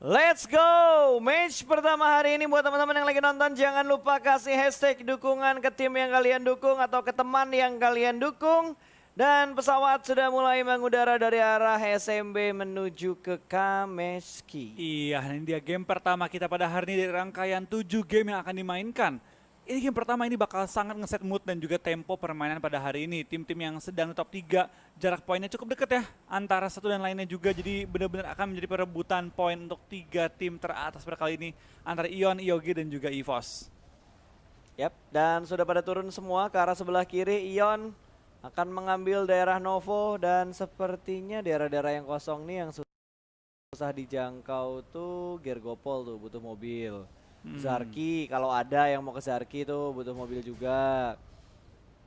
Let's go! Match pertama hari ini buat teman-teman yang lagi nonton, jangan lupa kasih hashtag dukungan ke tim yang kalian dukung atau ke teman yang kalian dukung. Dan pesawat sudah mulai mengudara dari arah SMB menuju ke Kameski. Iya, ini dia game pertama kita pada hari ini dari rangkaian 7 game yang akan dimainkan. Ini game pertama ini bakal sangat ngeset mood dan juga tempo permainan pada hari ini. Tim-tim yang sedang di top 3, jarak poinnya cukup dekat ya antara satu dan lainnya juga. Jadi benar-benar akan menjadi perebutan poin untuk 3 tim teratas pada kali ini antara Ion, IOG dan juga EVOS. Yap, dan sudah pada turun semua ke arah sebelah kiri. Ion akan mengambil daerah Novo dan sepertinya daerah-daerah yang kosong nih yang susah dijangkau tuh Gergopol tuh butuh mobil. Zarki kalau ada yang mau ke Zarki tuh butuh mobil juga.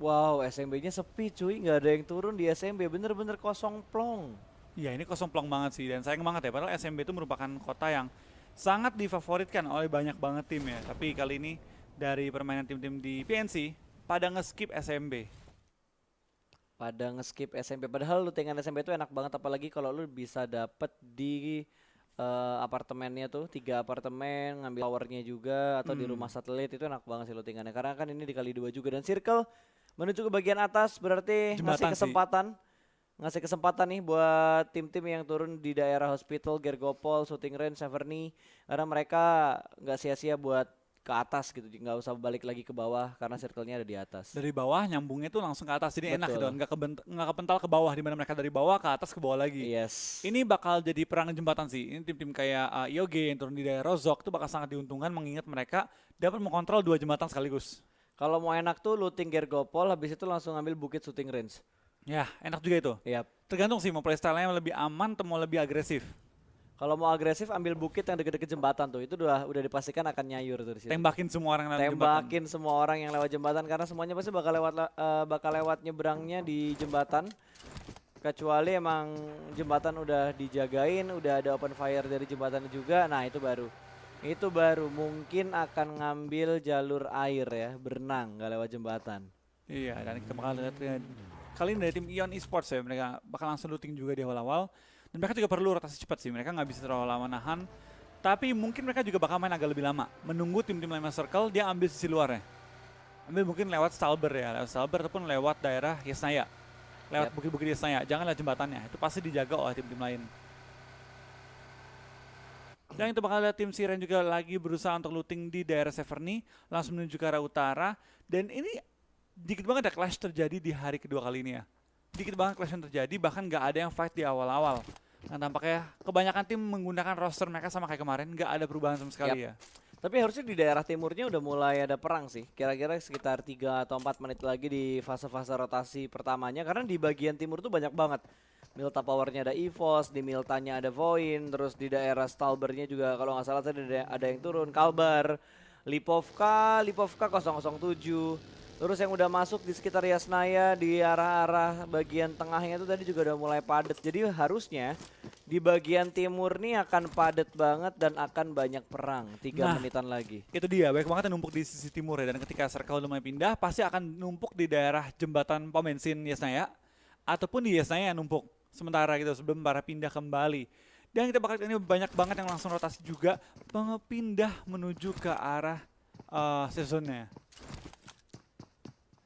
Wow, SMB-nya sepi cuy, nggak ada yang turun di SMB, bener-bener kosong plong. Iya, ini kosong plong banget sih dan sayang banget ya, padahal SMB itu merupakan kota yang sangat difavoritkan oleh banyak banget tim ya. Tapi kali ini dari permainan tim-tim di PNC pada nge-skip SMB. Pada nge-skip SMB, padahal lootingan SMB itu enak banget apalagi kalau lu bisa dapet di apartemennya tuh, 3 apartemen, ngambil towernya juga atau di rumah satelit, itu enak banget sih lootingannya. Karena kan ini dikali 2 juga dan circle menuju ke bagian atas berarti Jembatan ngasih kesempatan nih buat tim-tim yang turun di daerah hospital, Gergopol, shooting range, Severny, karena mereka nggak sia-sia buat ke atas gitu, nggak usah balik lagi ke bawah karena circle-nya ada di atas. Dari bawah nyambungnya tuh langsung ke atas, jadi enak Betul. gitu, nggak kepental ke bawah, di mana mereka dari bawah ke atas ke bawah lagi. Yes. Ini bakal jadi perang jembatan sih. Ini tim-tim kayak IOG yang turun di daerah Rozok itu bakal sangat diuntungkan mengingat mereka dapat mengontrol 2 jembatan sekaligus. Kalau mau enak tuh looting Gergopol, habis itu langsung ambil bukit shooting range. Ya, enak juga itu. Yap. Tergantung sih mau playstyle-nya lebih aman atau mau lebih agresif. Kalau mau agresif ambil bukit yang deket-deket jembatan tuh, itu udah dipastikan akan nyayur tuh di situ. Tembakin semua orang yang lewat jembatan. Tembakin semua orang yang lewat jembatan karena semuanya pasti bakal lewat nyebrangnya di jembatan. Kecuali emang jembatan udah dijagain, udah ada open fire dari jembatan juga. Nah, itu baru mungkin akan ngambil jalur air ya, berenang nggak lewat jembatan. Iya, dan kita bakal lihat kali ini dari tim Ion Esports ya, mereka bakal langsung looting juga di awal-awal. Dan mereka juga perlu rotasi cepat sih, mereka nggak bisa terlalu lama nahan. Tapi mungkin mereka juga bakal main agak lebih lama, menunggu tim-tim lain circle, dia ambil sisi luarnya. Ambil mungkin lewat Stalber ya, lewat Stalber ataupun lewat daerah Yesnaya. Lewat bukit-bukit Yesnaya, jangan lewat jembatannya, itu pasti dijaga oleh tim-tim lain. Dan itu bakal lihat tim Siren juga lagi berusaha untuk looting di daerah Severny, langsung menuju ke arah utara. Dan ini dikit banget ya clash terjadi di hari kedua kali ini ya. Dikit banget clash yang terjadi, bahkan nggak ada yang fight di awal-awal. Nah tampaknya kebanyakan tim menggunakan roster mereka sama kayak kemarin, nggak ada perubahan sama sekali ya. Tapi harusnya di daerah timurnya udah mulai ada perang sih. Kira-kira sekitar 3 atau 4 menit lagi di fase-fase rotasi pertamanya. Karena di bagian timur tuh banyak banget. Milta Powernya ada EVOS, di Miltanya ada Voin, terus di daerah Stalbernya juga kalau nggak salah tadi ada yang turun. Kalbar, Lipovka 007. Terus yang udah masuk di sekitar Yasnaya di arah-arah bagian tengahnya itu tadi juga udah mulai padat. Jadi harusnya di bagian timur nih akan padat banget dan akan banyak perang 3 menitan lagi. Itu dia, banyak banget yang numpuk di sisi timur ya. Dan ketika circle udah mulai pindah, pasti akan numpuk di daerah jembatan pom bensin Yasnaya. Ataupun di Yasnaya yang numpuk sementara gitu sebelum para pindah kembali. Dan kita bakal ini banyak banget yang langsung rotasi juga pindah menuju ke arah seasonnya.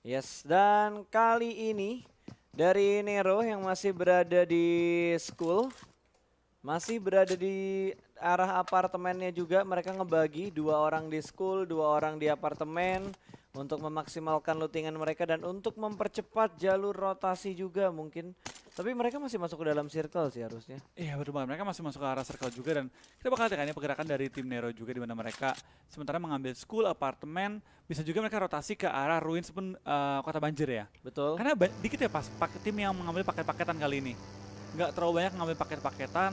Yes, dan kali ini dari Nero yang masih berada di school, masih berada di arah apartemennya juga, mereka ngebagi 2 orang di school, 2 orang di apartemen untuk memaksimalkan lootingan mereka dan untuk mempercepat jalur rotasi juga mungkin. Tapi mereka masih masuk ke dalam circle sih harusnya. Iya betul banget, mereka masih masuk ke arah circle juga dan kita bakal lihat ini pergerakan dari tim Nero juga di mana mereka sementara mengambil school, apartemen, bisa juga mereka rotasi ke arah ruins pun kota banjir ya. Betul. Karena dikit ya pas tim yang mengambil paket-paketan kali ini. Nggak terlalu banyak mengambil paket-paketan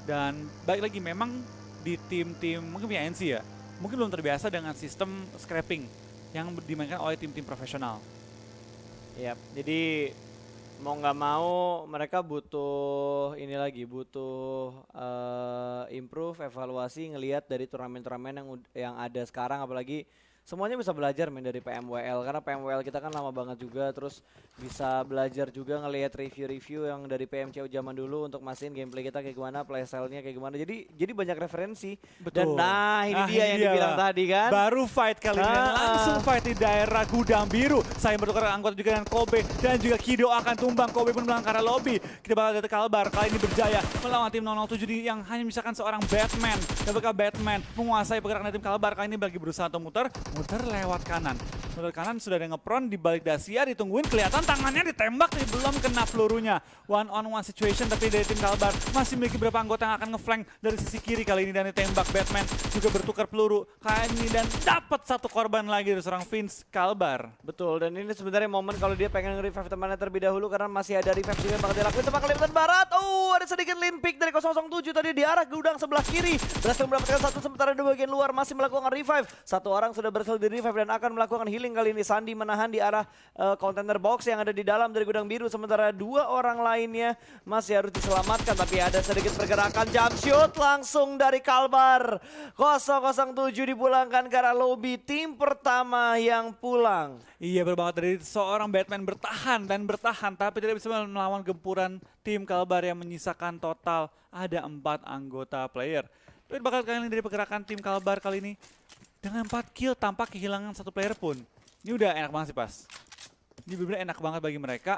dan baik lagi memang di tim-tim mungkin PNC ya, mungkin belum terbiasa dengan sistem scrapping yang dimainkan oleh tim-tim profesional. Yap, jadi mau nggak mau mereka butuh ini lagi, butuh improve, evaluasi, ngelihat dari turnamen-turnamen yang ada sekarang, apalagi semuanya bisa belajar main dari PMWL karena PMWL kita kan lama banget juga, terus bisa belajar juga ngelihat review-review yang dari PMCO zaman dulu untuk mastiin gameplay kita kayak gimana, playstyle-nya kayak gimana. Jadi banyak referensi. Dan Betul. ini dia yang dibilang lah. tadi kan. Baru fight kali ini langsung fight di daerah Gudang Biru. Saya bertukar anggota juga dengan Kobe dan juga Kido akan tumbang. Kobe pun melangkah lobby. Kita bakal lihat Kalbar kali ini berjaya melawan tim 007 yang hanya misalkan seorang Batman. Apakah Batman menguasai pergerakan tim Kalbar kali ini bagi berusaha untuk muter lewat kanan. Muter kanan sudah ada ngepron di balik Dacia, ditungguin kelihatan tangannya ditembak tapi belum kena pelurunya. One on one situation tapi dari tim Kalbar masih memiliki beberapa anggota yang akan ngeflank dari sisi kiri kali ini dan ditembak. Batman juga bertukar peluru kali ini dan dapat satu korban lagi dari seorang Vince Kalbar. Betul, dan ini sebenarnya momen kalau dia pengen nge-revive temannya terlebih dahulu karena masih ada revive juga yang bakal dilakuin sama Kalimantan Barat. Ada sedikit lane pick dari 007 tadi di arah gudang sebelah kiri. Berhasil mendapatkan satu sementara di bagian luar masih melakukan revive. Satu orang sudah berhasil di revive dan akan melakukan healing kali ini. Sandi menahan di arah container box yang ada di dalam dari gudang biru. Sementara dua orang lainnya masih harus diselamatkan. Tapi ada sedikit pergerakan jump shoot langsung dari Kalbar. 007 dipulangkan ke arah lobby. Tim pertama yang pulang. Iya, berbanget dari seorang Batman bertahan dan bertahan tapi tidak bisa melawan gempuran tim Kalbar yang menyisakan total ada 4 anggota player. Tapi bakal kali ini dari pergerakan tim Kalbar kali ini dengan 4 kill tanpa kehilangan satu player pun. Ini udah enak banget sih pas. Ini benar-benar enak banget bagi mereka.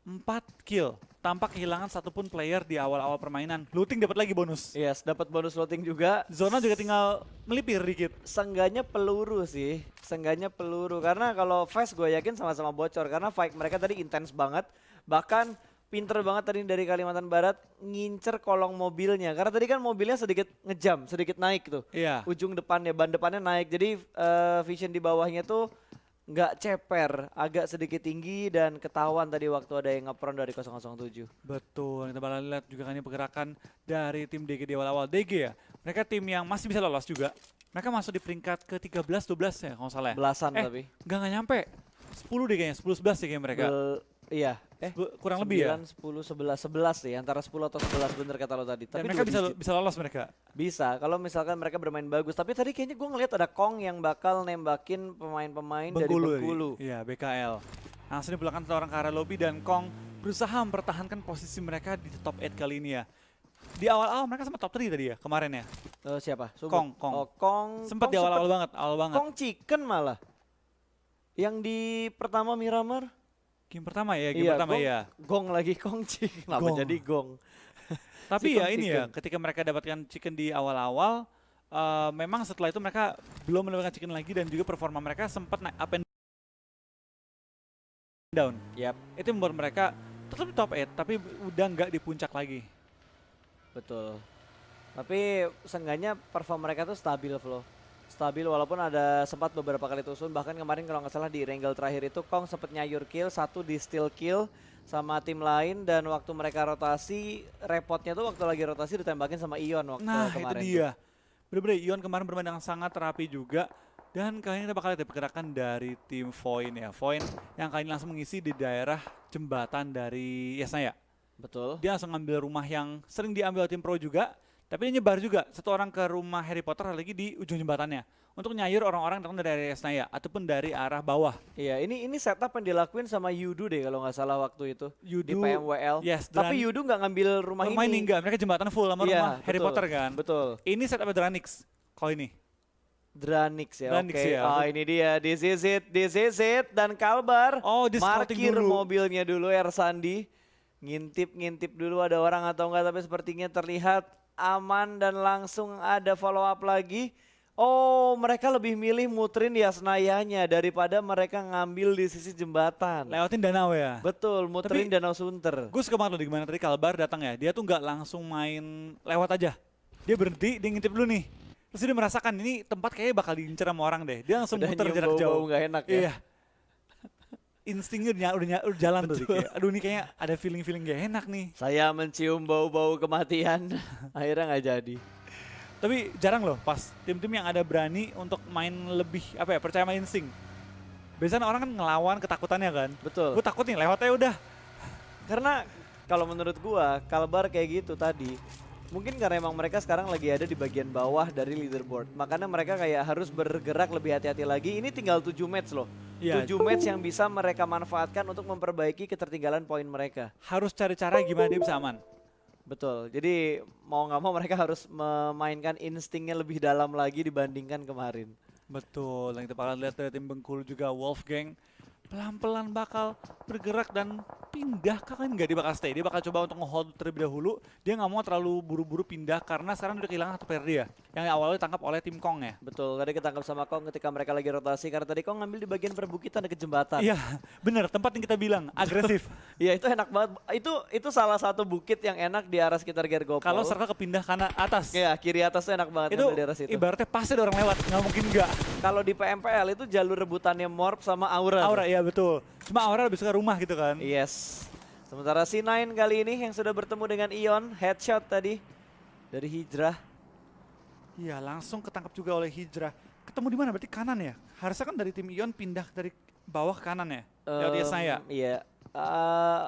4 kill tanpa kehilangan satupun player di awal-awal permainan. Looting dapat lagi bonus. Yes, dapat bonus looting juga. Zona juga tinggal melipir dikit. Seenggaknya peluru sih. Seenggaknya peluru. Karena kalau Fast gue yakin sama-sama bocor. Karena fight mereka tadi intens banget. Bahkan pinter banget tadi dari Kalimantan Barat ngincer kolong mobilnya. Karena tadi kan mobilnya sedikit ngejam, sedikit naik tuh. Iya. Ujung depannya, ban depannya naik. Jadi vision di bawahnya tuh nggak ceper, agak sedikit tinggi dan ketahuan tadi waktu ada yang ngepron dari 007. Betul, kita bakal lihat juga kan ini pergerakan dari tim DG di awal-awal. DG ya, mereka tim yang masih bisa lolos juga. Mereka masuk di peringkat ke-13-12 ya kalau nggak salah ya. Belasan tapi. Nggak nyampe. 10 deh kayaknya, 10-11 sih kayaknya mereka. Iya, Kurang lebih ya. 9, 10, 11 sih, antara 10 atau 11 bener kata lo tadi. Dan Tapi mereka dua digit. bisa lolos mereka. Bisa, kalau misalkan mereka bermain bagus. Tapi tadi kayaknya gue ngeliat ada Kong yang bakal nembakin pemain-pemain dari Bengkulu. Iya, BKL. Langsung dipulangkan satu orang ke arah lobby dan Kong berusaha mempertahankan posisi mereka di top 8 kali ini ya. Di awal-awal mereka sempat top 3 tadi ya, kemarin ya. Siapa? Kong. Oh, Kong. Sempat di awal-awal banget, awal banget. Kong Chicken malah. Yang di pertama Miramar. Game pertama ya, game pertama gong, ya. Gong lagi Kong Chicken. Kenapa Gong. jadi Gong? Tapi Si ya Kong ini Chicken. ya, ketika mereka dapatkan chicken di awal-awal, memang setelah itu mereka belum mendapatkan chicken lagi dan juga performa mereka sempat naik up and down. Yap, Itu yang membuat mereka tetap di top 8, tapi udah nggak di puncak lagi. betul. Tapi seenggaknya perform mereka tuh stabil, Flo. Stabil walaupun ada sempat beberapa kali tusun. Bahkan kemarin kalau nggak salah di wrangle terakhir itu Kong sempat nyayur kill, satu di steal kill sama tim lain. Dan waktu mereka rotasi, repotnya tuh waktu lagi rotasi ditembakin sama Ion waktu Nah kemarin. itu dia. Bener-bener Ion kemarin bermain dengan sangat rapi juga. Dan kali ini kita bakal lihat pergerakan dari tim Voin ya. Voin yang kali ini langsung mengisi di daerah jembatan dari Yesnaya. Betul. Dia langsung ngambil rumah yang sering diambil tim pro juga. Tapi dia nyebar juga satu orang ke rumah Harry Potter lagi di ujung jembatannya. Untuk nyayur orang-orang datang dari Yesnaya ataupun dari arah bawah. Iya, ini setup yang dilakuin sama Yudu deh kalau nggak salah waktu itu. Di Yudu, PMWL. yes, Tapi Yudu nggak ngambil rumah rumah ini ini. enggak, mereka jembatan full sama Iya, rumah Harry betul, Potter kan. Betul. Ini setup Dranix kalau ini. Dranix ya, Dranix oke. ya. Oh ini dia, this is it. Dan Kalbar Oh, di scouting markir dulu. mobilnya dulu Ersandi. Ngintip dulu ada orang atau enggak, tapi sepertinya terlihat aman dan langsung ada follow up lagi. Oh, mereka lebih milih muterin di Asnayanya daripada mereka ngambil di sisi jembatan. Lewatin danau ya. Betul, muterin Danau Sunter. Gue suka banget loh di gimana tadi Kalbar datang ya. Dia tuh nggak langsung main lewat aja. Dia berhenti, dia ngintip dulu nih. Terus dia merasakan ini tempat kayaknya bakal diincar sama orang deh. Dia langsung Udah muter nyium jarak bau-bau jauh. nggak enak ya. Iya. Instingnya udah jalan tuh. Kayak, aduh ini kayaknya ada feeling-feeling gak enak nih. Saya mencium bau-bau kematian. Akhirnya nggak jadi. Tapi jarang loh pas tim-tim yang ada berani untuk main lebih apa ya, percaya sama insting. Biasanya orang kan ngelawan ketakutannya kan. Betul. Gue takut nih lewatnya udah. Karena kalau menurut gua Kalbar kayak gitu tadi Mungkin karena emang mereka sekarang lagi ada di bagian bawah dari leaderboard. Makanya mereka kayak harus bergerak lebih hati-hati lagi. Ini tinggal 7 match loh. Iya. 7 match yang bisa mereka manfaatkan untuk memperbaiki ketertinggalan poin mereka. Harus cari cara gimana dia bisa aman. Betul. Jadi mau nggak mau mereka harus memainkan instingnya lebih dalam lagi dibandingkan kemarin. Betul, yang kita bakal lihat dari tim Bengkulu juga Wolfgang pelan-pelan bakal bergerak dan pindah kan nggak, dia bakal stay, dia bakal coba untuk nge-hold terlebih dahulu, dia nggak mau terlalu buru-buru pindah karena sekarang udah kehilangan satu player dia yang awalnya ditangkap oleh tim Kong ya. Betul, tadi ketangkap sama Kong ketika mereka lagi rotasi karena tadi Kong ngambil di bagian perbukitan dekat jembatan. Iya, bener, tempat yang kita bilang agresif. Iya itu enak banget, itu salah satu bukit yang enak di arah sekitar Gergopol. Kalau serta kepindah kanan atas. Iya, kiri atas tuh enak banget Itu ngambil di arah situ. ibaratnya pasti ada orang lewat, nggak mungkin nggak. Kalau di PMPL itu jalur rebutannya Morph sama Aura. Aura, iya betul. Cuma Aura lebih suka rumah gitu kan. Yes. Sementara C9 kali ini yang sudah bertemu dengan Ion, headshot tadi dari Hijrah. Iya, langsung ketangkap juga oleh Hijrah. Ketemu di mana? Berarti kanan ya? Harusnya kan dari tim Ion pindah dari bawah ke kanan ya? Lewat Yesaya. Iya.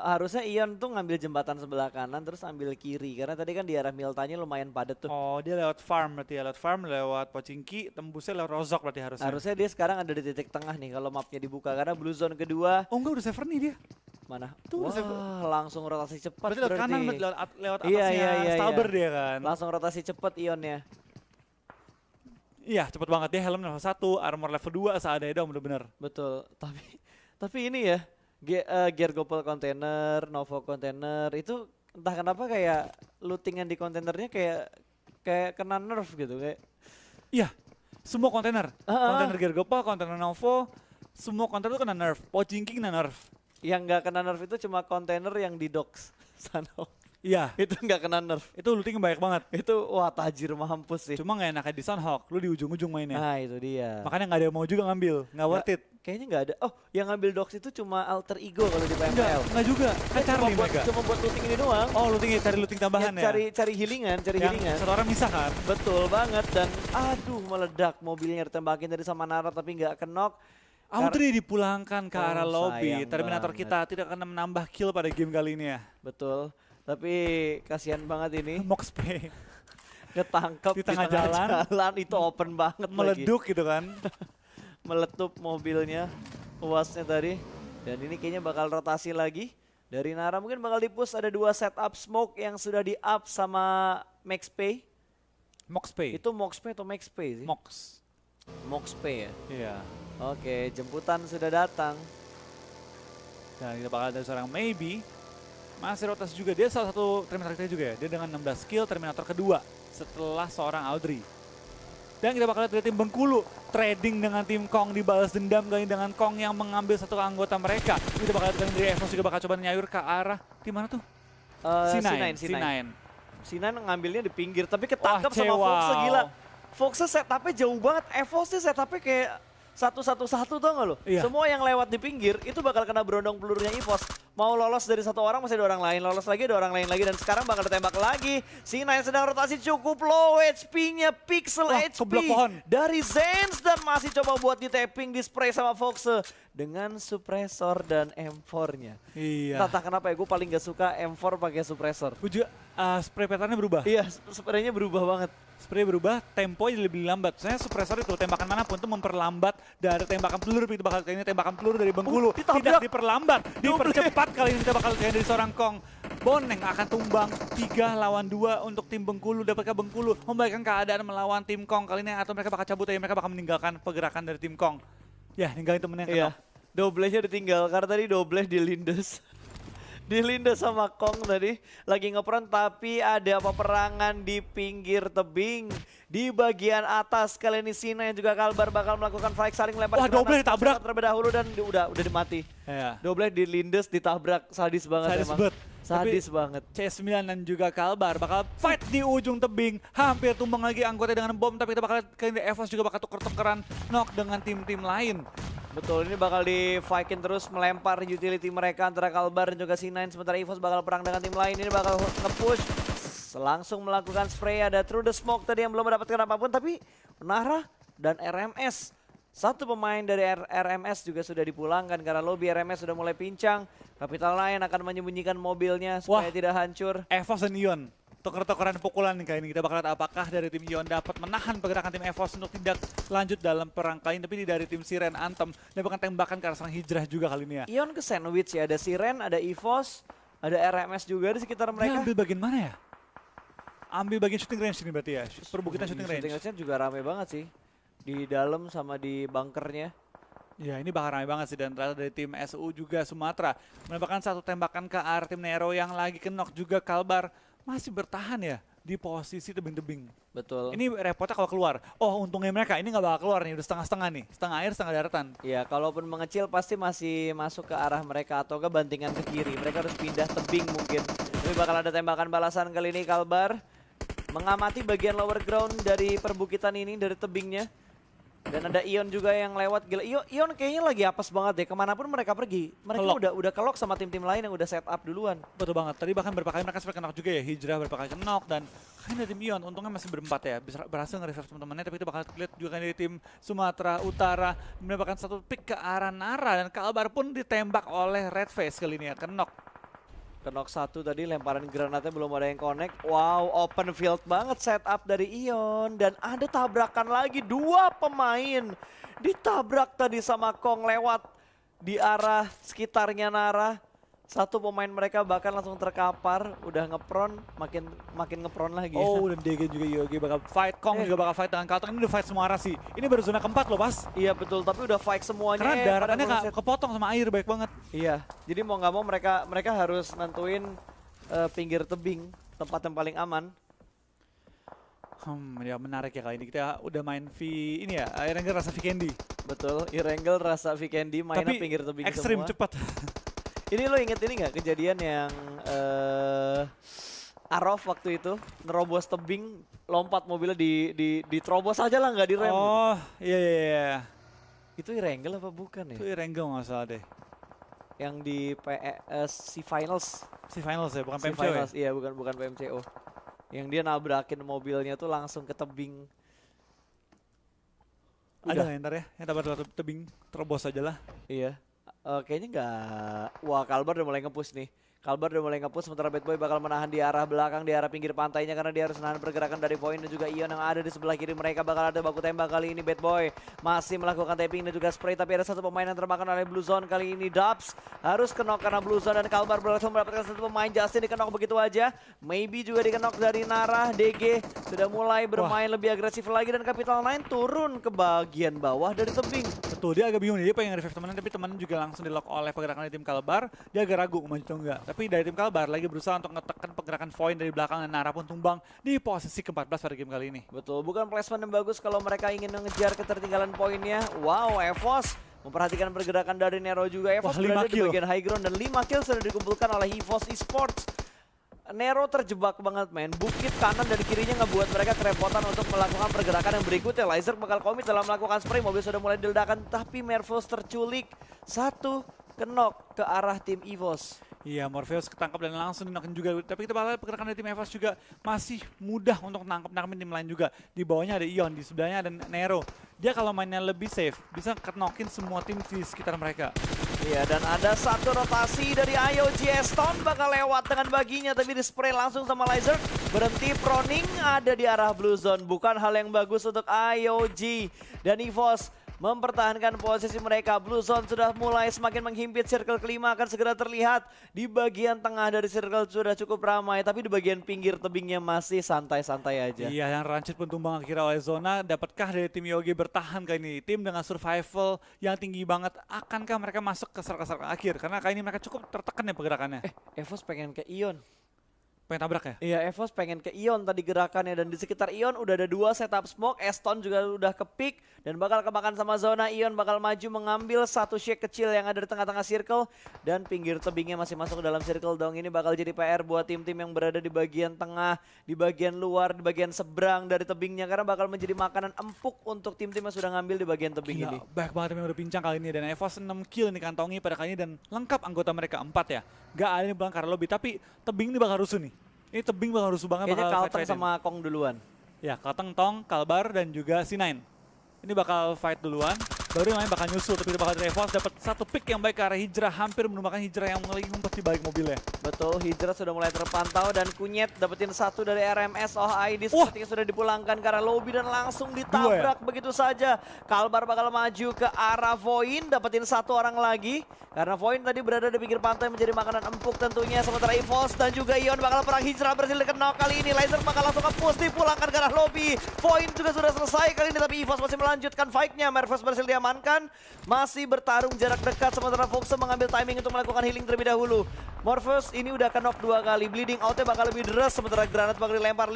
Harusnya Ion tuh ngambil jembatan sebelah kanan terus ambil kiri karena tadi kan di arah Miltanya lumayan padat tuh. Oh, dia lewat farm berarti ya, lewat farm, lewat Pochinki, tembusnya lewat Rozok berarti harusnya. Harusnya dia sekarang ada di titik tengah nih kalau mapnya dibuka karena blue zone kedua. Oh enggak, udah saver nih dia. Mana? Tuh, Wah, langsung rotasi cepat Berarti lewat kanan, lewat Iya, atasnya iya, Stalber iya. dia kan. Langsung rotasi cepat Ionnya. Iya, cepet banget dia, helm level 1, armor level 2, seadanya dong bener-bener. Betul. Tapi ini ya, Gergopol kontainer, Novo kontainer itu entah kenapa kayak lootingan di kontainernya kayak kena nerf gitu kayak. Iya, semua kontainer. Kontainer Gergopol, kontainer Novo, semua kontainer itu kena nerf. Pochinki kena nerf. Yang nggak kena nerf itu cuma kontainer yang di docks sana. Iya, Itu nggak kena nerf. itu looting banyak banget. Itu wah tajir mampus sih. Cuma nggak enaknya di Sunhawk, lu di ujung-ujung mainnya. Nah itu dia. Makanya nggak ada yang mau juga ngambil, nggak worth it. Kayaknya nggak ada. Oh, yang ngambil docks itu cuma alter ego kalau di PMPL. Enggak juga, kan Charlie mereka. Cuma buat looting ini doang. Oh, looting cari looting tambahan ya? Cari healingan, Yang satu orang bisa kan? Betul banget dan aduh meledak mobilnya ditembakin dari sama Nara tapi nggak kenok. Audrey dipulangkan ke arah Oh, lobby. sayang Terminator banget. kita tidak akan menambah kill pada game kali ini ya. Betul. Tapi kasihan banget ini Mox Pay ketangkep Di tengah jalan. itu open banget meleduk gitu kan. meletup mobilnya uasnya tadi dan ini kayaknya bakal rotasi lagi dari Nara mungkin bakal di-push ada 2 setup smoke yang sudah di-up sama Max Pay. Mox Pay. Itu Mox Pay atau Max Pay sih? Mox. Mox Pay ya. Iya. Oke, jemputan sudah datang. Dan kita bakal ada seorang Maybe. Masih rotasi juga, dia salah satu Terminator kita juga ya. Dia dengan 16 kill, Terminator kedua setelah seorang Audrey. Dan kita bakal lihat dari tim Bengkulu trading dengan tim Kong, dibalas dendam kali dengan Kong yang mengambil satu anggota mereka. Kita bakal lihat dari Evos juga bakal coba nyayur ke arah di mana tuh? C9. C9 ngambilnya di pinggir tapi ketangkep sama Cewaw. Fox gila. Foxnya setupnya jauh banget. Evos sih setupnya kayak 1-1-1 tau gak lo? Iya. Semua yang lewat di pinggir itu bakal kena berondong pelurunya EVOS. Mau lolos dari satu orang masih ada orang lain, lolos lagi ada orang lain lagi dan sekarang bakal ditembak lagi. C9 sedang rotasi cukup low HP-nya, pixel Wah, HP keblok pohon. dari Zenz dan masih coba buat di tapping, di spray sama Fox dengan suppressor dan M4-nya. Iya. Entah kenapa ya, gue paling gak suka M4 pakai suppressor. Gue juga spray patternnya berubah. Iya, spraynya berubah banget. Spray berubah, tempo jadi lebih lambat. Soalnya suppressor itu tembakan manapun itu memperlambat dari tembakan peluru. Itu bakal kali ini tembakan peluru dari Bengkulu ditabrak. tidak diperlambat, dipercepat kali ini kita bakal lihat dari seorang Kong. Boneng akan tumbang 3 lawan 2 untuk tim Bengkulu. Dapatkah Bengkulu membaikkan keadaan melawan tim Kong kali ini atau mereka bakal cabut aja, mereka bakal meninggalkan pergerakan dari tim Kong. Ya, ninggalin temennya yang Iya, kenal. double-nya ditinggal karena tadi double dilindes. Dilindes sama Kong tadi lagi ngeperan tapi ada peperangan di pinggir tebing. Di bagian atas kali ini Sina yang juga Kalbar bakal melakukan fight saling lempar. Wah, double ditabrak. terlebih dahulu dan udah dimati. Iya. Double dilindes ditabrak, sadis banget Sadis emang. banget. Sadis banget. CS9 dan juga Kalbar bakal fight di ujung tebing. Hampir tumbang lagi anggota dengan bom, tapi kita bakal kali ini Evos juga bakal tuker-tukeran knock dengan tim-tim lain. Betul, ini bakal di fight-in terus melempar utility mereka antara Kalbar dan juga C9. Sementara EVOS bakal perang dengan tim lain, ini bakal nge-push. Langsung melakukan spray, ada Through the Smoke tadi yang belum mendapatkan apapun. Tapi Nara dan RMS, satu pemain dari RMS juga sudah dipulangkan karena lobby RMS sudah mulai pincang. Capital Lion akan menyembunyikan mobilnya supaya tidak hancur. Evos dan Ion tuker-tukeran pukulan nih kali ini. Kita bakal lihat apakah dari tim Ion dapat menahan pergerakan tim EVOS untuk tidak lanjut dalam perang kali ini. Tapi dari tim Siren Anthem, dia bahkan tembakan ke arah serang hijrah juga kali ini ya. Ion ke sandwich ya, ada Siren, ada EVOS, ada RMS juga di sekitar Dia mereka. ambil bagian mana ya? Ambil bagian shooting range ini berarti ya, perbukitan shooting range. Shooting range-nya juga rame banget sih, di dalam sama di bunkernya. Ya ini bakal ramai banget sih, dan ternyata dari tim SU juga Sumatera menembakkan satu tembakan ke arah tim Nero yang lagi kenok juga. Kalbar masih bertahan ya di posisi tebing-tebing. Betul. Ini repotnya kalau keluar. Oh untungnya mereka ini nggak bakal keluar nih, udah setengah-setengah nih, setengah air setengah daratan. Ya kalaupun mengecil pasti masih masuk ke arah mereka atau ke bantingan ke kiri. Mereka harus pindah tebing mungkin. Tapi bakal ada tembakan balasan kali ini. Kalbar mengamati bagian lower ground dari perbukitan ini, dari tebingnya. Dan ada Ion juga yang lewat. Gila, Ion kayaknya lagi apes banget deh. Kemanapun mereka pergi, mereka udah kelok sama tim-tim lain yang udah set up duluan. Betul banget. Tadi bahkan berapa kali mereka sampai kenok juga ya. Hijrah berapa kali kenok, dan kan dari tim Ion untungnya masih berempat ya. Berhasil nge-revive teman-temannya, tapi itu bakal lihat juga kan dari tim Sumatera Utara mendapatkan satu pick ke arah Nara, dan Kalbar pun ditembak oleh Redface kali ini ya. Kenok. Kenok satu tadi, lemparan granatnya belum ada yang connect. Wow, open field banget setup dari Ion. Dan ada tabrakan lagi, 2 pemain ditabrak tadi sama Kong lewat di arah sekitarnya Nara. Satu pemain mereka bahkan langsung terkapar, udah ngepron, makin ngepron lagi. Oh, dan DG juga Yogi bakal fight, Kong juga bakal fight dengan Kalteng. Ini udah fight semua arah sih. Ini baru zona keempat loh, Pas. Iya betul, tapi udah fight semuanya. Karena daratannya kepotong sama air, baik banget. Iya, jadi mau nggak mau mereka harus nentuin pinggir tebing, tempat yang paling aman. Ya menarik ya kali ini. Kita udah main ini ya, Erangel rasa Vikendi. Betul, Erangel rasa Vikendi, mainnya tapi pinggir tebing ekstrim semua. cepat. Ini lo inget ini nggak kejadian yang Arof waktu itu nerobos tebing, lompat mobilnya diterobos aja lah, nggak direm. Oh iya. Itu Erangel apa bukan ya? Itu Erangel nggak salah deh. Yang di si finals. Si finals ya, bukan Si PMCO finals, ya? iya bukan PMCO. Yang dia nabrakin mobilnya tuh langsung ke tebing. Ada nggak ntar ya? Yang dapat tebing terobos aja lah. Iya. Kayaknya nggak. Wah, Kalbar udah mulai nge-push nih. Kalbar udah mulai nge-push, sementara Bad Boy bakal menahan di arah belakang, di arah pinggir pantainya, karena dia harus menahan pergerakan dari Void dan juga Ion yang ada di sebelah kiri mereka. Bakal ada baku tembak kali ini. Bad Boy masih melakukan tapping dan juga spray, tapi ada satu pemain yang termakan oleh Blue Zone kali ini. Dubs harus kenok karena Blue Zone, dan Kalbar berhasil mendapatkan satu pemain. Justin dikenok begitu aja. Maybe juga dikenok dari Nara. DG sudah mulai bermain lebih agresif lagi, dan Capital 9 turun ke bagian bawah dari tebing. Betul, dia agak bingung nih, dia pengen revive temennya, tapi temennya juga langsung di lock oleh pergerakan dari tim Kalbar. Dia agak ragu maju atau enggak. Tapi dari tim Kalbar lagi berusaha untuk ngetekan pergerakan Void dari belakang, dan Nara pun tumbang di posisi ke-14 pada game kali ini. Betul, bukan placement yang bagus kalau mereka ingin mengejar ketertinggalan poinnya. Wow, EVOS memperhatikan pergerakan dari Nero juga. EVOS berada di bagian high ground dan 5 kill sudah dikumpulkan oleh EVOS Esports. Nero terjebak banget men, bukit kanan dan kirinya ngebuat mereka kerepotan untuk melakukan pergerakan yang berikutnya. Laser bakal komit dalam melakukan spray, mobil sudah mulai diledakan, tapi Mervos terculik. Satu kenok ke arah tim EVOS. Iya, Morpheus ketangkap dan langsung dinokin juga. Tapi kita bakal lihat pergerakan dari tim EVOS juga masih mudah untuk nangkepin tim lain juga. Di bawahnya ada Ion, di sebelahnya ada Nero. Dia kalau mainnya lebih safe, bisa kenokin semua tim di sekitar mereka. Iya, dan ada satu rotasi dari IOG. Eston bakal lewat dengan baginya, tapi di spray langsung sama Laser. Berhenti proning, ada di arah Blue Zone. Bukan hal yang bagus untuk IOG. Dan EVOS mempertahankan posisi mereka. Blue Zone sudah mulai semakin menghimpit. Circle kelima akan segera terlihat. Di bagian tengah dari circle sudah cukup ramai, tapi di bagian pinggir tebingnya masih santai-santai aja. Iya, yang Rancid pun tumbang akhirnya oleh zona. Dapatkah dari tim Yogi bertahan kali ini? Tim dengan survival yang tinggi banget, akankah mereka masuk ke circle akhir? Karena kali ini mereka cukup tertekan ya pergerakannya. EVOS pengen ke Ion. Pengen tabrak ya? Iya, EVOS pengen ke Ion tadi gerakannya, dan di sekitar Ion udah ada 2 setup smoke. Eston juga udah ke pick dan bakal kemakan sama zona. Ion bakal maju mengambil satu shake kecil yang ada di tengah-tengah circle, dan pinggir tebingnya masih masuk dalam circle dong. Ini bakal jadi PR buat tim-tim yang berada di bagian tengah, di bagian luar, di bagian seberang dari tebingnya, karena bakal menjadi makanan empuk untuk tim-tim yang sudah ngambil di bagian tebing ini. Banyak banget yang udah pincang kali ini, dan EVOS 6 kill nih kantongi pada kali ini, dan lengkap anggota mereka 4 ya. Gak ada yang bilang karena lobby, tapi tebing ini bakal rusuh nih. Ini tebing bakal rusuh banget. Kayaknya Kalteng sama Kong duluan. Ya, Kalteng, Tong, Kalbar, dan juga C9. Ini bakal fight duluan. baru yang lain bakal nyusul, tapi bakal dari EVOS dapat satu pick yang baik ke arah Hijrah, hampir menumbangkan Hijrah yang lagi ngumpet di balik mobilnya. Betul, Hijrah sudah mulai terpantau dan Kunyet dapetin satu dari RMS. Oh, ID sepertinya sudah dipulangkan ke arah lobby dan langsung ditabrak begitu saja. Kalbar bakal maju ke arah Voin, dapetin satu orang lagi. Karena Voin tadi berada di pinggir pantai menjadi makanan empuk tentunya. Sementara EVOS dan juga Ion bakal perang. Hijrah berhasil di-knock kali ini. Laser bakal langsung ke-push, dipulangkan ke arah lobby. Voin juga sudah selesai kali ini, tapi EVOS masih melanjutkan fight-nya. Mervos berhasil diamankan. Masih bertarung jarak dekat, sementara Fox mengambil timing untuk melakukan healing terlebih dahulu. Morpheus ini udah ke-knock 2 kali. Bleeding out-nya bakal lebih deras, sementara granat bakal dilempar.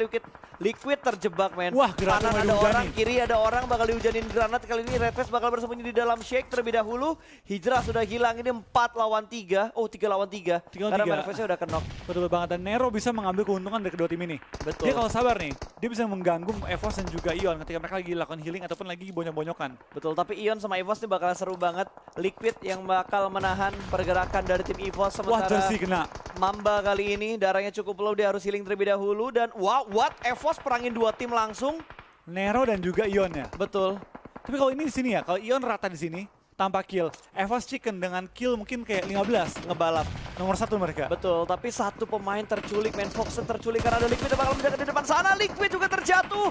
Liquid terjebak, men. Wah, granat kanan ada orang, kiri ada orang, bakal dihujanin granat. Kali ini Red Face bakal bersembunyi di dalam shake terlebih dahulu. Hijrah sudah hilang, ini 4 lawan 3. Oh, 3 lawan 3. Karena Mervosnya udah ke-knock. Betul banget, dan Nero bisa mengambil keuntungan dari kedua tim ini. Betul. Dia kalau sabar nih, dia bisa mengganggu EVOS dan juga Ion ketika mereka lagi lakukan healing ataupun lagi bonyok-bonyokan. Betul, tapi Ion sama EVOS ini bakal seru banget. Liquid yang bakal menahan pergerakan dari tim EVOS, sementara Jersey kena. Mamba kali ini darahnya cukup low, dia harus healing terlebih dahulu. Dan wow, EVOS perangin 2 tim langsung. Nero dan juga Ion ya. Betul. Tapi kalau ini di sini ya, kalau Ion rata di sini tanpa kill, EVOS Chicken dengan kill mungkin kayak 15 Ngebalap. nomor 1 mereka. Betul, tapi satu pemain terculik, Man. Fox terculik karena ada Liquid yang bakal menjaga di depan sana. Liquid juga terjatuh.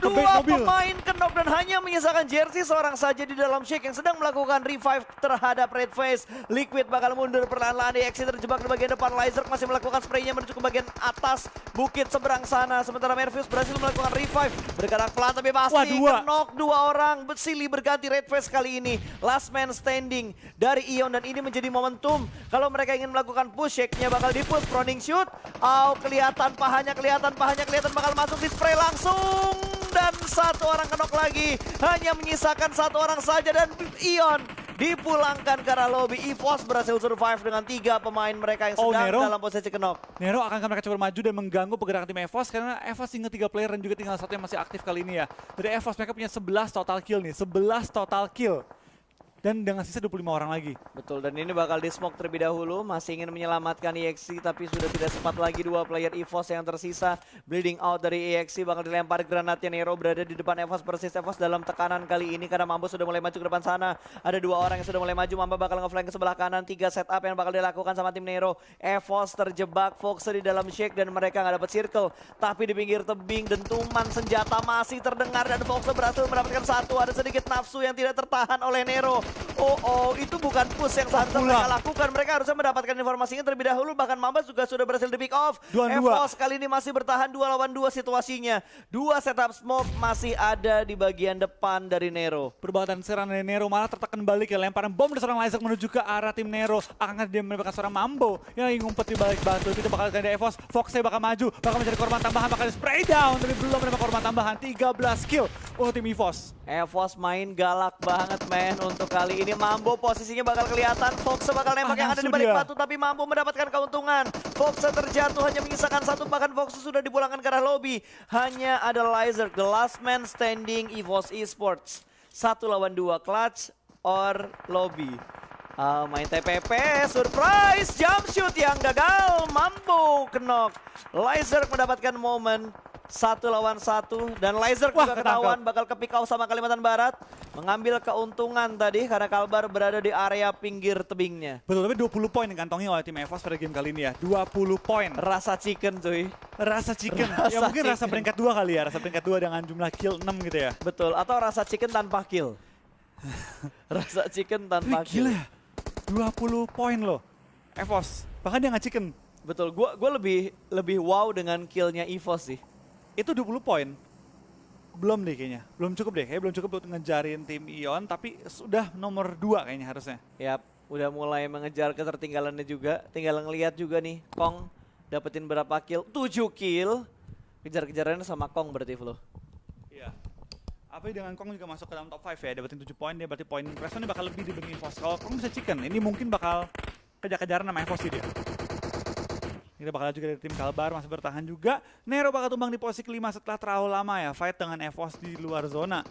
Dua pemain knock dan hanya menyisakan Jersey seorang saja di dalam shake yang sedang melakukan revive terhadap Red Face. Liquid bakal mundur perlahan-lahan, EXE terjebak di bagian depan. Lizard masih melakukan spraynya menuju ke bagian atas bukit seberang sana. Sementara Mervius berhasil melakukan revive. Bergerak pelan tapi pasti knock 2 orang. Silih berganti Red Face kali ini. Last man standing dari Ion dan ini menjadi momentum. Kalau mereka ingin melakukan push, shake-nya bakal di-push. Proning shoot. Oh, kelihatan pahanya bakal masuk di spray langsung. Dan satu orang knock lagi. Hanya menyisakan satu orang saja dan Ion dipulangkan ke arah lobby. EVOS berhasil survive dengan 3 pemain mereka yang sedang dalam posisi knock. Nero akan mereka coba maju dan mengganggu pergerakan tim EVOS karena EVOS tinggal 3 player dan juga tinggal satu yang masih aktif kali ini ya. Dari EVOS mereka punya 11 total kill nih, 11 total kill. Dan dengan sisa 25 orang lagi. Betul, dan ini bakal di-smoke terlebih dahulu. Masih ingin menyelamatkan EXE, tapi sudah tidak sempat lagi 2 player EVOS yang tersisa. Bleeding out dari EXE, bakal dilempar granatnya. Nero berada di depan EVOS, persis EVOS dalam tekanan kali ini. Karena Mambo sudah mulai maju ke depan sana. Ada 2 orang yang sudah mulai maju, Mamba bakal nge-flank ke sebelah kanan. 3 setup yang bakal dilakukan sama tim Nero. EVOS terjebak, Fox di dalam shake dan mereka nggak dapat circle. Tapi di pinggir tebing, dentuman senjata masih terdengar dan Fox berhasil mendapatkan satu. Ada sedikit nafsu yang tidak tertahan oleh Nero. Oh, itu bukan push yang seharusnya mereka lakukan. Mereka harusnya mendapatkan informasinya terlebih dahulu. Bahkan Mamba juga sudah berhasil di pick off. EVOS kali ini masih bertahan 2 lawan 2 situasinya. 2 setup smoke masih ada di bagian depan dari Nero. Perbuatan serangan dari Nero malah tertekan balik ya. Lemparan bom dari seorang Lizard menuju ke arah tim Nero. Akankah dia mendapatkan seorang Mambo yang lagi ngumpet di balik batu. Itu bakal dari EVOS. Foxnya bakal maju, bakal mencari korban tambahan, bakal di spray down. Tapi belum mendapat korban tambahan. 13 kill untuk tim EVOS. EVOS main galak banget, men, untuk kali ini. Mambo posisinya bakal kelihatan. Fox bakal nembak yang ada di balik batu, tapi Mambo mendapatkan keuntungan. Fox terjatuh, hanya menyisakan satu, bahkan Fox sudah dipulangkan ke arah lobby. Hanya ada Lizard, the last man standing. EVOS Esports 1 lawan 2, clutch or lobby. Main TPP, surprise, jump shoot yang gagal. Mambo knock. Lizard mendapatkan momen 1 lawan 1 dan Lizard juga ketahuan bakal ke pick off sama Kalimantan Barat. Mengambil keuntungan tadi karena Kalbar berada di area pinggir tebingnya. Betul, tapi 20 poin yang kantongi oleh tim EVOS pada game kali ini ya. 20 poin. Rasa chicken cuy. Rasa chicken. Ya mungkin rasa peringkat 2 kali ya. Rasa peringkat 2 dengan jumlah kill 6 gitu ya. Betul, atau rasa chicken tanpa kill. Rasa chicken tanpa kill. Gila ya. 20 poin loh. EVOS. Bahkan dia nggak chicken. Betul, gua lebih wow dengan killnya EVOS sih. Itu 20 poin. Belum deh kayaknya. Belum cukup deh. Kayaknya belum cukup untuk ngejarin tim Ion. Tapi sudah nomor 2 kayaknya harusnya. Yap, udah mulai mengejar ketertinggalannya juga. Tinggal ngelihat juga nih. Kong dapetin berapa kill? 7 kill. Kejar-kejarannya sama Kong berarti Flo. Iya. Apa dengan Kong juga masuk ke dalam top 5 ya. Dapetin 7 poin. Dia berarti poin impressionnya bakal lebih dibanding EVOS. Kalau Kong bisa chicken, ini mungkin bakal kejar-kejaran sama EVOS sih dia. Kita bakal juga dari tim Kalbar masih bertahan juga. Nero bakal tumbang di posisi kelima setelah terlalu lama ya fight dengan EVOS di luar zona.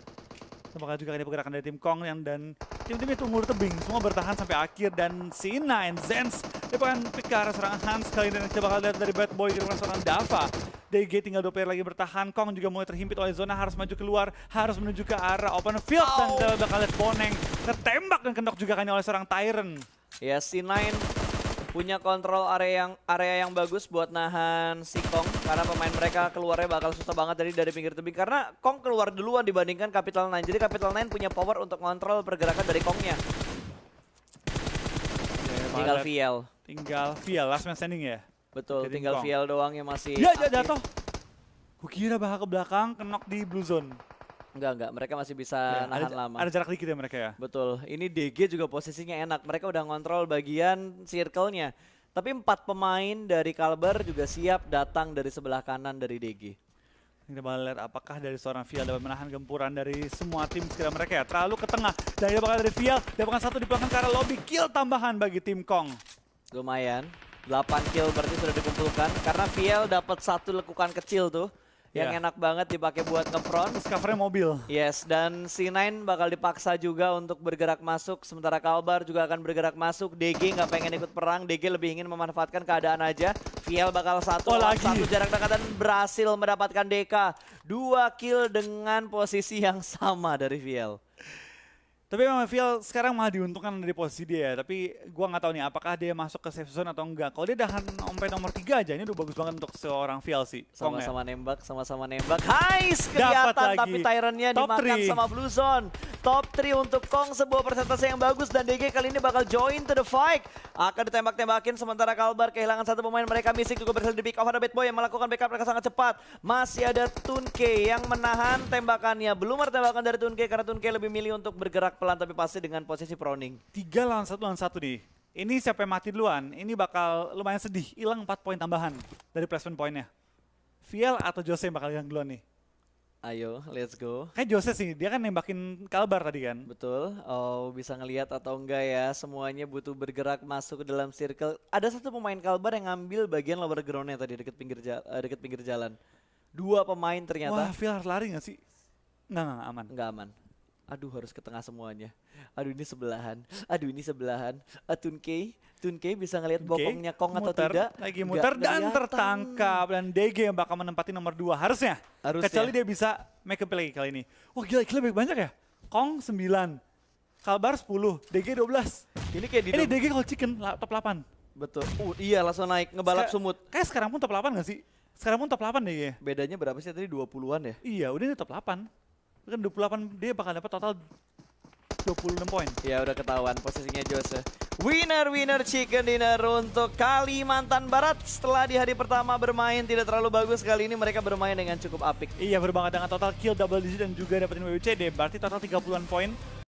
Kita bakal juga ada pergerakan dari tim Kong dan tim-tim itu umur tebing. Semua bertahan sampai akhir dan Sina and Zens. Dia bakal pick ke arah serangan Hans kali ini. Kita bakal lihat dari Bad Boy ke arah serangan Dava. DG tinggal 2 player lagi bertahan. Kong juga mulai terhimpit oleh zona, harus maju keluar, harus menuju ke arah open field. Dan kita bakal lihat Boneng tertembak dan kendok juga kan oleh seorang Tyrant. Ya, C9 punya kontrol area yang bagus buat nahan si Kong, karena pemain mereka keluarnya bakal susah banget dari pinggir tebing karena Kong keluar duluan dibandingkan Capital 9. Jadi Capital 9 punya power untuk kontrol pergerakan dari Kongnya. Tinggal VL. Last man standing ya. Betul, Jadi tinggal Kong. VL doang yang masih Ya, aktif. jatuh. Gue kira bakal ke belakang, kenok di blue zone. Enggak, mereka masih bisa Ya, nahan lama. ada jarak dikit ya mereka ya. Betul, ini DG juga posisinya enak. Mereka udah ngontrol bagian circle-nya. Tapi 4 pemain dari Kalbar juga siap datang dari sebelah kanan dari DG. Kita bakal lihat apakah dari seorang Vial dapat menahan gempuran dari semua tim sekitar mereka ya. Terlalu ke tengah. Dan kita bakal dari Vial, dapatkan 1 dipulangkan ke arah lobby. Kill tambahan bagi tim Kong. Lumayan, 8 kill berarti sudah dikumpulkan. Karena VL dapat 1 lekukan kecil tuh. Yang enak banget dipakai buat nge-front. Discovernya mobil. Yes, dan C9 bakal dipaksa juga untuk bergerak masuk. Sementara Kalbar juga akan bergerak masuk. DG nggak pengen ikut perang, DG lebih ingin memanfaatkan keadaan aja. VL bakal satu jarak dekat dan berhasil mendapatkan DK. 2 kill dengan posisi yang sama dari VL. Tapi memang Vial sekarang malah diuntungkan dari posisi dia. Tapi gua nggak tahu nih apakah dia masuk ke safe zone atau enggak. Kalau dia dahan sampai nomor 3 aja, ini udah bagus banget untuk seorang Vial sih. Sama-sama nembak. Hais kelihatan tapi Tyrant-nya dimakan sama Blue Zone. Top 3 untuk Kong, sebuah persentase yang bagus dan DG kali ini bakal join to the fight. Akan ditembak-tembakin sementara Kalbar kehilangan 1 pemain mereka. Misik juga berhasil di pick off, ada Bad Boy yang melakukan backup mereka sangat cepat. Masih ada Tunke yang menahan tembakannya. Belum ada tembakan dari Tunke karena Tunke lebih milih untuk bergerak pelan tapi pasti dengan posisi proning. 3 lawan 1 nih. Ini siapa yang mati duluan, ini bakal lumayan sedih. Hilang 4 poin tambahan dari placement poinnya. Vial atau Jose yang bakal hilang duluan nih? Ayo, let's go. Kayak Jose sih, dia kan nembakin Kalbar tadi kan? Betul, bisa ngelihat atau enggak ya, semuanya butuh bergerak masuk ke dalam circle. Ada 1 pemain Kalbar yang ngambil bagian lower ground-nya tadi deket pinggir jalan. 2 pemain ternyata. Wah, Vial harus lari gak sih? Enggak, aman. Enggak aman. Aduh, harus ke tengah semuanya. Aduh, ini sebelahan. Tunke bisa ngelihat bokongnya Kong atau tidak. Lagi muter dan tertangkap. Dan DG yang bakal menempati nomor 2 harusnya. Kecuali dia bisa make a play kali ini. Wah gila, baik banyak ya. Kong 9, Kalbar 10, DG 12. Ini DG kalau chicken top 8. Betul. Iya, langsung naik ngebalap sumut. Kayak sekarang pun top 8 gak sih? Sekarang pun top 8 DG. Bedanya berapa sih tadi, 20-an ya? Iya, udah ini top 8. Kan 28 dia bakal dapat total 26 poin. Ya udah ketahuan posisinya Jose. Winner chicken dinner untuk Kalimantan Barat. Setelah di hari pertama bermain tidak terlalu bagus, kali ini mereka bermain dengan cukup apik. Iya, berbanget dengan total kill double digit dan juga dapetin WWCD. Berarti total 30-an poin.